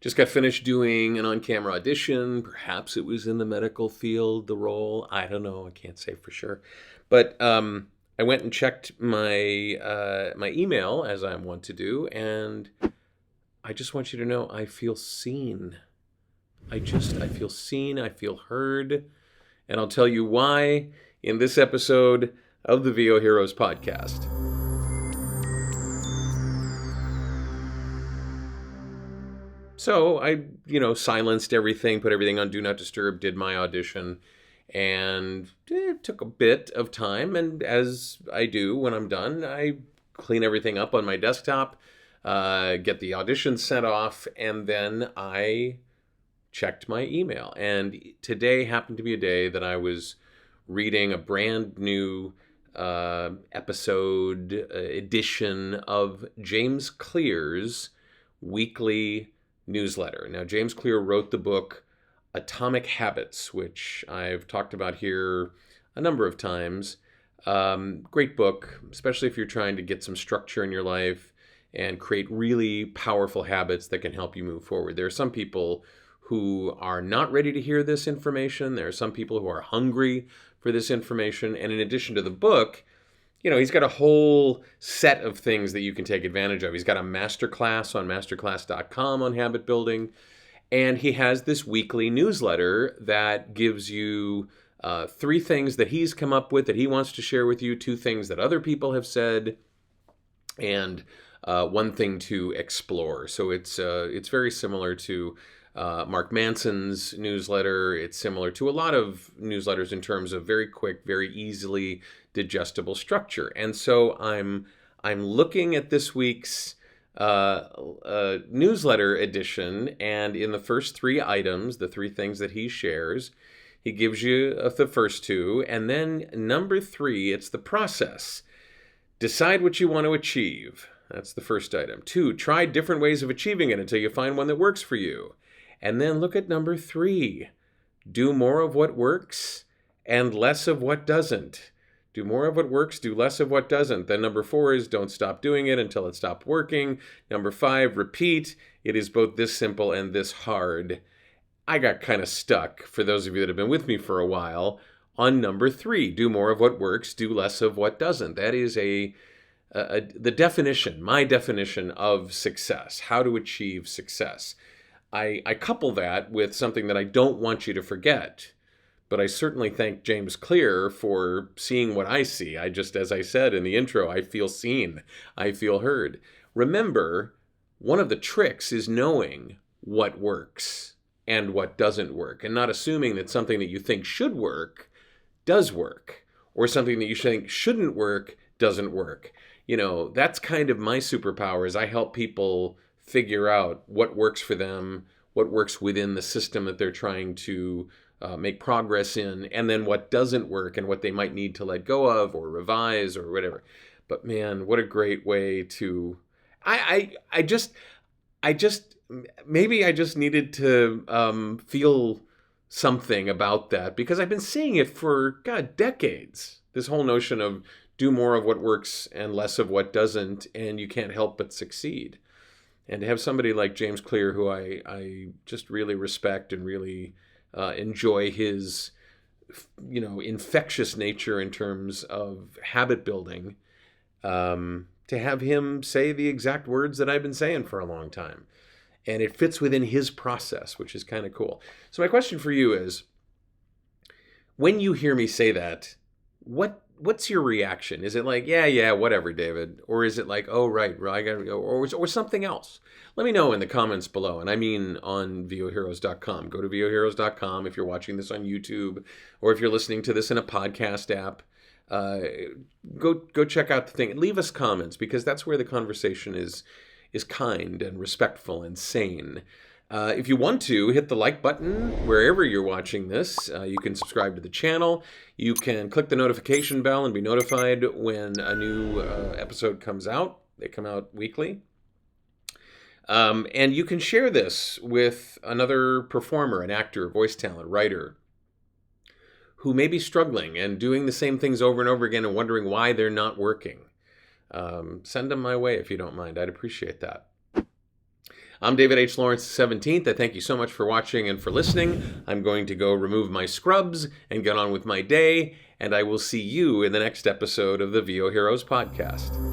Just got finished doing an on-camera audition. Perhaps it was in the medical field, the role. I don't know. I can't say for sure. But I went and checked my email, as I'm wont to do, and I just want you to know I feel seen. I feel seen. I feel heard. And I'll tell you why in this episode of the VO Heroes podcast. So I, silenced everything, put everything on Do Not Disturb, did my audition, and it took a bit of time. And as I do when I'm done, I clean everything up on my desktop, get the audition sent off, and then I checked my email. And today happened to be a day that I was reading a brand new edition of James Clear's weekly newsletter. Now, James Clear wrote the book Atomic Habits, which I've talked about here a number of times. Great book, especially if you're trying to get some structure in your life and create really powerful habits that can help you move forward. There are some people who are not ready to hear this information. There are some people who are hungry for this information. And in addition to the book, he's got a whole set of things that you can take advantage of. He's got a masterclass on masterclass.com on habit building. And he has this weekly newsletter that gives you 3 things that he's come up with that he wants to share with you, 2 things that other people have said, and 1 thing to explore. So it's very similar to Mark Manson's newsletter. It's similar to a lot of newsletters in terms of very quick, very easily digestible structure. And so I'm looking at this week's newsletter edition, and in the first 3 items, the 3 things that he shares, he gives you the first 2, and then number 3, it's the process. Decide what you want to achieve. That's the first item. 2, try different ways of achieving it until you find one that works for you. And then look at number 3. Do more of what works and less of what doesn't. Do more of what works, do less of what doesn't. Then number 4 is don't stop doing it until it stopped working. Number 5, repeat. It is both this simple and this hard. I got kind of stuck, for those of you that have been with me for a while, on number 3. Do more of what works, do less of what doesn't. That is the definition, my definition of success, how to achieve success. I couple that with something that I don't want you to forget, but I certainly thank James Clear for seeing what I see. As I said in the intro, I feel seen, I feel heard. Remember, one of the tricks is knowing what works and what doesn't work, and not assuming that something that you think should work does work, or something that you think shouldn't work doesn't work. That's kind of my superpower, is I help people figure out what works for them, what works within the system that they're trying to make progress in, and then what doesn't work and what they might need to let go of or revise or whatever. But man, what a great way to... maybe I just needed to feel something about that, because I've been seeing it for, decades. This whole notion of do more of what works and less of what doesn't, and you can't help but succeed. And to have somebody like James Clear, who I just really respect and really enjoy his, infectious nature in terms of habit building, to have him say the exact words that I've been saying for a long time. And it fits within his process, which is kind of cool. So my question for you is, when you hear me say that, what's your reaction? Is it like, yeah, whatever, David? Or is it like, oh, right, I gotta go, or something else? Let me know in the comments below. And I mean on voheroes.com. Go to voheroes.com if you're watching this on YouTube, or if you're listening to this in a podcast app. Go check out the thing and leave us comments, because that's where the conversation is kind and respectful and sane. If you want to, hit the like button wherever you're watching this. You can subscribe to the channel. You can click the notification bell and be notified when a new episode comes out. They come out weekly. And you can share this with another performer, an actor, voice talent, writer, who may be struggling and doing the same things over and over again and wondering why they're not working. Send them my way if you don't mind. I'd appreciate that. I'm David H. Lawrence 17th. I thank you so much for watching and for listening. I'm going to go remove my scrubs and get on with my day, and I will see you in the next episode of the VO Heroes podcast.